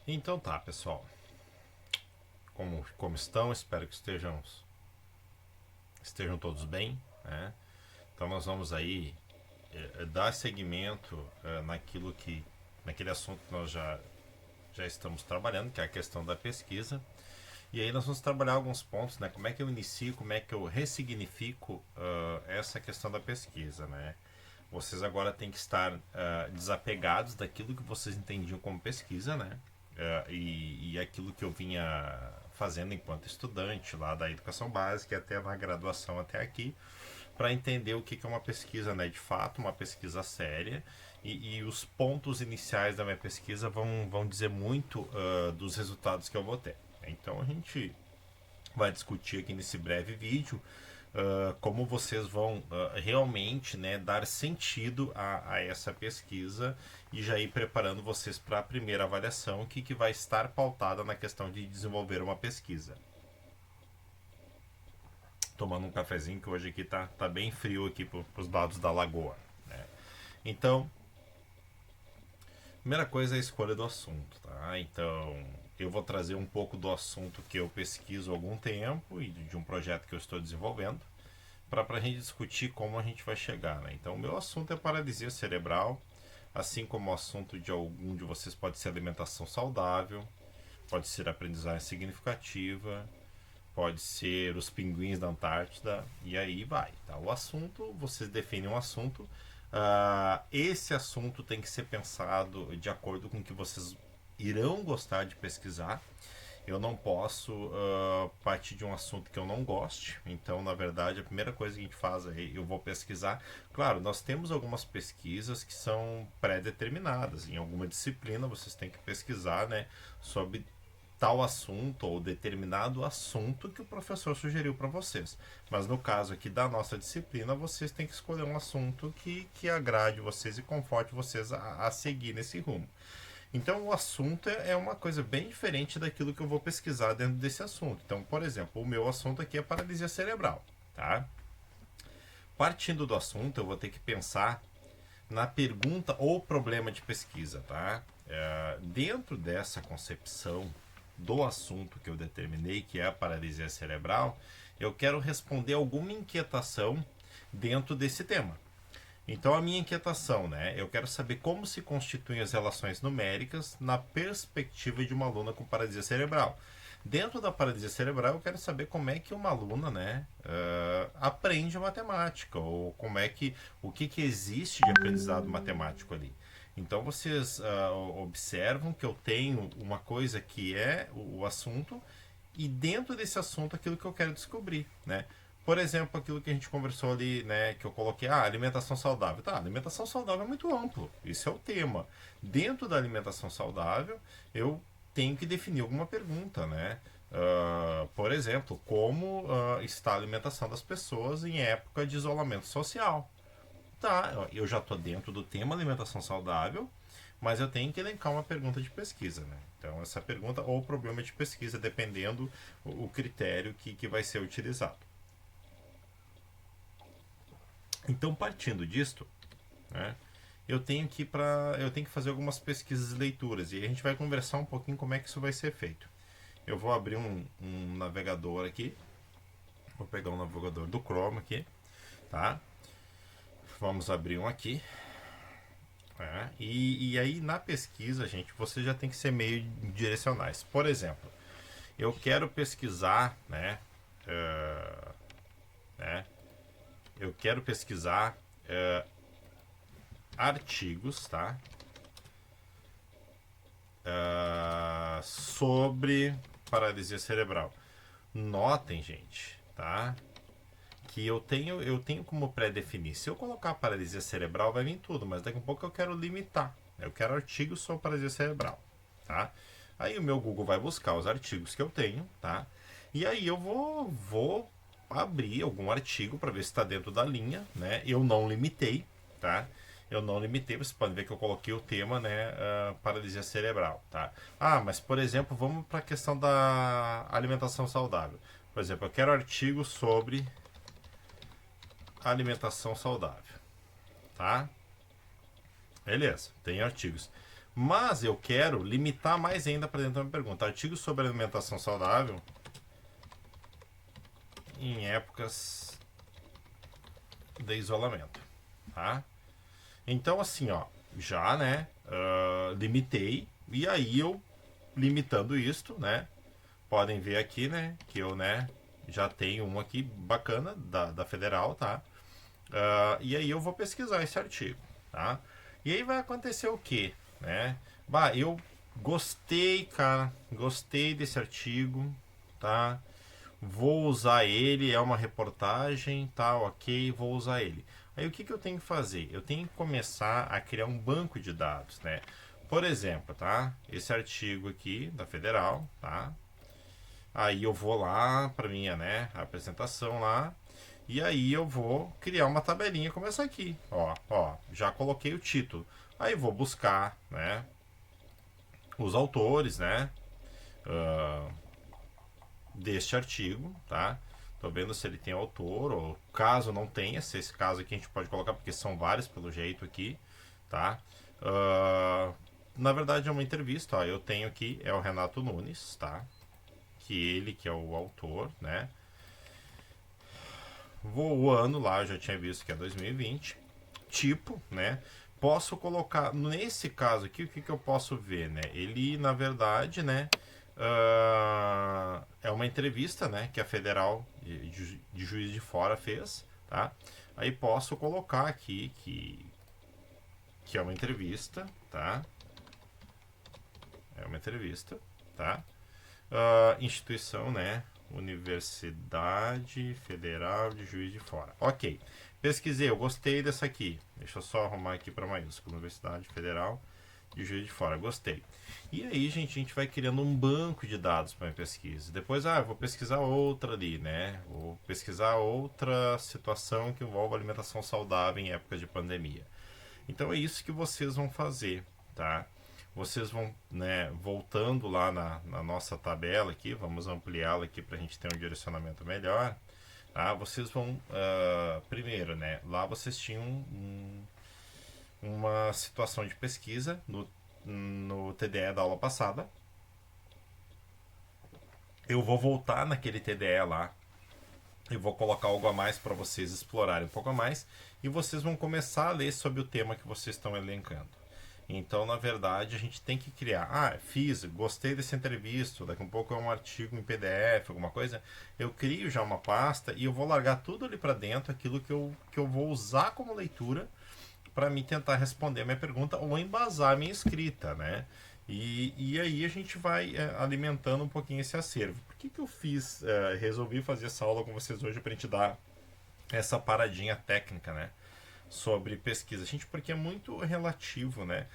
Então tá, pessoal. Como estão? Espero que estejam todos bem, né? Então nós vamos aí dar seguimento naquele assunto que nós já estamos trabalhando, que é a questão da pesquisa. E aí nós vamos trabalhar alguns pontos, né? Como é que eu inicio, como é que eu ressignifico essa questão da pesquisa, né? Vocês agora têm que estar desapegados daquilo que vocês entendiam como pesquisa, né? E aquilo que eu vinha fazendo enquanto estudante lá da educação básica e até na graduação até aqui, para entender o que é uma pesquisa, né? De fato, uma pesquisa séria. E os pontos iniciais da minha pesquisa vão dizer muito dos resultados que eu vou ter. Então a gente vai discutir aqui nesse breve vídeo como vocês vão realmente, né, dar sentido a essa pesquisa e já ir preparando vocês para a primeira avaliação que vai estar pautada na questão de desenvolver uma pesquisa. Tomando um cafezinho que hoje aqui tá bem frio aqui para os lados da lagoa, né? Então, primeira coisa é a escolha do assunto, tá? Então, eu vou trazer um pouco do assunto que eu pesquiso há algum tempo e de um projeto que eu estou desenvolvendo para a gente discutir como a gente vai chegar, né? Então, o meu assunto é paralisia cerebral, assim como o assunto de algum de vocês pode ser alimentação saudável, pode ser aprendizagem significativa, pode ser os pinguins da Antártida, e aí vai, tá? O assunto, vocês definem um assunto. Esse assunto tem que ser pensado de acordo com o que vocês irão gostar de pesquisar. Eu não posso partir de um assunto que eu não goste. Então, na verdade, a primeira coisa que a gente faz é eu vou pesquisar. Claro, nós temos algumas pesquisas que são pré-determinadas. Em alguma disciplina, vocês têm que pesquisar, né, sobre tal assunto ou determinado assunto que o professor sugeriu para vocês. Mas no caso aqui da nossa disciplina, vocês têm que escolher um assunto que agrade vocês e conforte vocês a seguir nesse rumo. Então o assunto é uma coisa bem diferente daquilo que eu vou pesquisar dentro desse assunto. Então, por exemplo, o meu assunto aqui é paralisia cerebral, tá? Partindo do assunto, eu vou ter que pensar na pergunta ou problema de pesquisa, tá? Dentro dessa concepção do assunto que eu determinei, que é a paralisia cerebral, eu quero responder alguma inquietação dentro desse tema. Então a minha inquietação, né? Eu quero saber como se constituem as relações numéricas na perspectiva de uma aluna com paralisia cerebral. Dentro da paralisia cerebral, eu quero saber como é que uma aluna, né, aprende matemática, ou como é que o que existe de aprendizado matemático ali. Então vocês observam que eu tenho uma coisa que é o assunto e dentro desse assunto aquilo que eu quero descobrir, né? Por exemplo, aquilo que a gente conversou ali, né, que eu coloquei, alimentação saudável. Tá, alimentação saudável é muito amplo, isso é o tema. Dentro da alimentação saudável, eu tenho que definir alguma pergunta, né? Por exemplo, como está a alimentação das pessoas em época de isolamento social? Tá, eu já estou dentro do tema alimentação saudável, mas eu tenho que elencar uma pergunta de pesquisa, né? Então, essa pergunta ou problema de pesquisa, dependendo o critério que vai ser utilizado. Então, partindo disto, né, eu tenho que fazer algumas pesquisas e leituras e a gente vai conversar um pouquinho como é que isso vai ser feito. Eu vou abrir um navegador aqui, vou pegar um navegador do Chrome aqui, tá? Vamos abrir um aqui. E aí na pesquisa, gente, você já tem que ser meio direcionais. Por exemplo, eu quero pesquisar, né, eu quero pesquisar artigos, tá? Sobre paralisia cerebral. Notem, gente, tá? Que eu tenho como pré-definir. Se eu colocar paralisia cerebral, vai vir tudo, mas daqui a pouco eu quero limitar. Eu quero artigos sobre paralisia cerebral, tá? Aí o meu Google vai buscar os artigos que eu tenho, tá? E aí eu vou abrir algum artigo para ver se está dentro da linha, né? Eu não limitei, tá? Eu não limitei, você pode ver que eu coloquei o tema, né, paralisia cerebral, tá? Mas por exemplo, vamos para a questão da alimentação saudável. Por exemplo, eu quero artigos sobre alimentação saudável, tá? Beleza, tem artigos. Mas eu quero limitar mais ainda para dentro da minha pergunta. Artigos sobre alimentação saudável em épocas de isolamento, tá? Então assim, ó, já, né, limitei, e aí eu, limitando isto, né, podem ver aqui, né, que eu, né, já tenho um aqui bacana da Federal, tá? E aí eu vou pesquisar esse artigo, tá? E aí vai acontecer o quê, né? Bah, eu gostei, cara, gostei desse artigo, tá? Vou usar ele, é uma reportagem, tá, ok, vou usar ele. Aí o que eu tenho que fazer? Eu tenho que começar a criar um banco de dados, né? Por exemplo, tá? Esse artigo aqui da Federal, tá? Aí eu vou lá para minha, né, apresentação lá, e aí eu vou criar uma tabelinha como essa aqui, ó, já coloquei o título. Aí vou buscar, né, os autores, né, uh, deste artigo, tá? Tô vendo se ele tem autor, ou caso não tenha, se esse caso aqui a gente pode colocar, porque são vários pelo jeito aqui, tá? Na verdade é uma entrevista, ó, eu tenho aqui, é o Renato Nunes, tá? Que é o autor, né? O ano lá, eu já tinha visto que é 2020. Tipo, né? Posso colocar, nesse caso aqui, o que eu posso ver, né? Ele, na verdade, né? É uma entrevista, né? Que a Federal de Juiz de Fora fez, tá? Aí posso colocar aqui que é uma entrevista, tá? É uma entrevista, tá? Instituição, né? Universidade Federal de Juiz de Fora. Ok. Pesquisei, eu gostei dessa aqui. Deixa eu só arrumar aqui para maiúsculo. Universidade Federal de Juiz de Fora. Gostei. E aí, gente, a gente vai criando um banco de dados para minha pesquisa. Depois, eu vou pesquisar outra ali, né? Vou pesquisar outra situação que envolve alimentação saudável em época de pandemia. Então é isso que vocês vão fazer, tá? Vocês vão, né, voltando lá na nossa tabela aqui, vamos ampliá-la aqui para a gente ter um direcionamento melhor. Tá? Vocês vão, primeiro, né, lá vocês tinham uma situação de pesquisa no TDE da aula passada. Eu vou voltar naquele TDE lá, eu vou colocar algo a mais para vocês explorarem um pouco a mais, e vocês vão começar a ler sobre o tema que vocês estão elencando. Então, na verdade, a gente tem que criar. Gostei dessa entrevista, daqui a um pouco é um artigo em PDF, alguma coisa. Eu crio já uma pasta e eu vou largar tudo ali para dentro, aquilo que eu vou usar como leitura para me tentar responder a minha pergunta ou embasar a minha escrita, né? E aí a gente vai alimentando um pouquinho esse acervo. Por que eu resolvi fazer essa aula com vocês hoje para a gente dar essa paradinha técnica, né? Sobre pesquisa, gente, porque é muito relativo, né?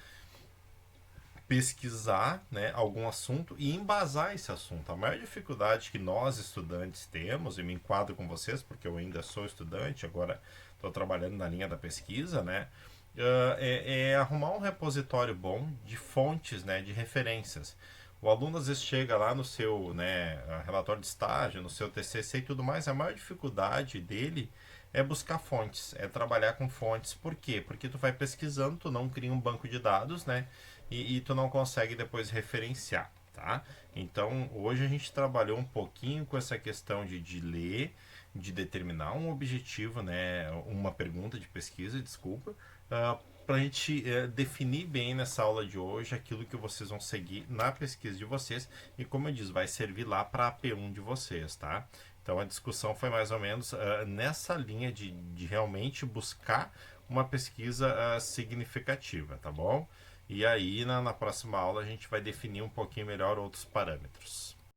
Pesquisar, né, algum assunto e embasar esse assunto. A maior dificuldade que nós estudantes temos, e me enquadro com vocês porque eu ainda sou estudante, agora estou trabalhando na linha da pesquisa, né? É arrumar um repositório bom de fontes, né, de referências. O aluno às vezes chega lá no seu, né, relatório de estágio, no seu TCC e tudo mais, a maior dificuldade dele é buscar fontes, é trabalhar com fontes. Por quê? Porque tu vai pesquisando, tu não cria um banco de dados, né? E tu não consegue depois referenciar, tá? Então, hoje a gente trabalhou um pouquinho com essa questão de ler, de determinar um objetivo, né? Uma pergunta de pesquisa, desculpa, para a gente definir bem nessa aula de hoje aquilo que vocês vão seguir na pesquisa de vocês e, como eu disse, vai servir lá para a P1 de vocês, tá? Então a discussão foi mais ou menos nessa linha de realmente buscar uma pesquisa significativa, tá bom? E aí na próxima aula a gente vai definir um pouquinho melhor outros parâmetros.